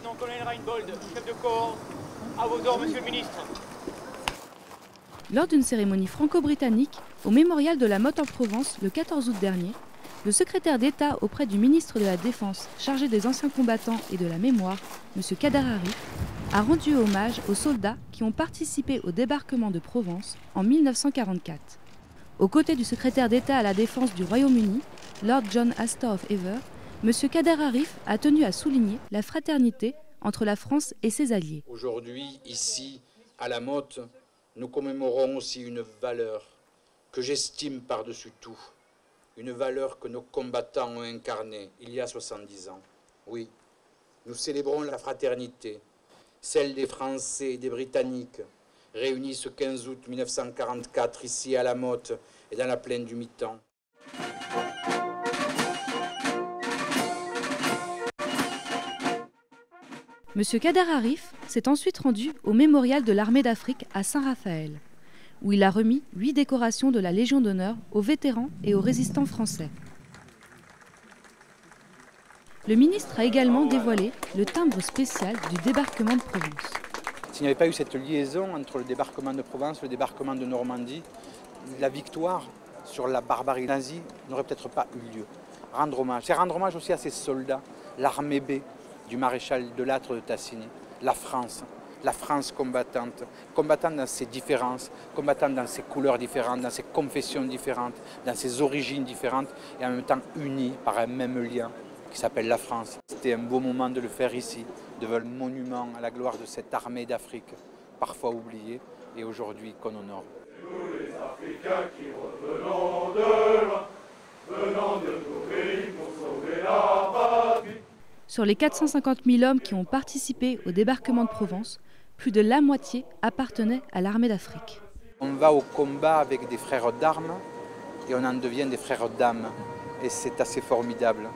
Lieutenant-colonel Reinbold, chef de corps, à vos ordres, monsieur le ministre. Lors d'une cérémonie franco-britannique au mémorial de la Motte en Provence le 14 août dernier, le secrétaire d'État auprès du ministre de la Défense chargé des anciens combattants et de la mémoire, M. Kader Arif, a rendu hommage aux soldats qui ont participé au débarquement de Provence en 1944. Aux côtés du secrétaire d'État à la Défense du Royaume-Uni, Lord John Astor of Ever, M. Kader Arif a tenu à souligner la fraternité entre la France et ses alliés. Aujourd'hui, ici, à la Motte, nous commémorons aussi une valeur que j'estime par-dessus tout. Une valeur que nos combattants ont incarnée il y a 70 ans. Oui, nous célébrons la fraternité, celle des Français et des Britanniques, réunis ce 15 août 1944 ici à la Motte et dans la plaine du Mitant. M. Kader Arif s'est ensuite rendu au mémorial de l'armée d'Afrique à Saint-Raphaël, où il a remis 8 décorations de la Légion d'honneur aux vétérans et aux résistants français. Le ministre a également dévoilé le timbre spécial du débarquement de Provence. S'il n'y avait pas eu cette liaison entre le débarquement de Provence et le débarquement de Normandie, la victoire sur la barbarie nazie n'aurait peut-être pas eu lieu. Rendre hommage. C'est rendre hommage aussi à ces soldats, l'armée B du maréchal Delattre de Tassigny, la France combattante, combattante dans ses différences, combattante dans ses couleurs différentes, dans ses confessions différentes, dans ses origines différentes, et en même temps unie par un même lien qui s'appelle la France. C'était un beau moment de le faire ici, devant le monument à la gloire de cette armée d'Afrique, parfois oubliée et aujourd'hui qu'on honore. Nous les Africains qui revenons de loin, venant de nos pays pour sauver la patrie. Sur les 450 000 hommes qui ont participé au débarquement de Provence, plus de la moitié appartenaient à l'armée d'Afrique. On va au combat avec des frères d'armes et on en devient des frères d'âme. Et c'est assez formidable.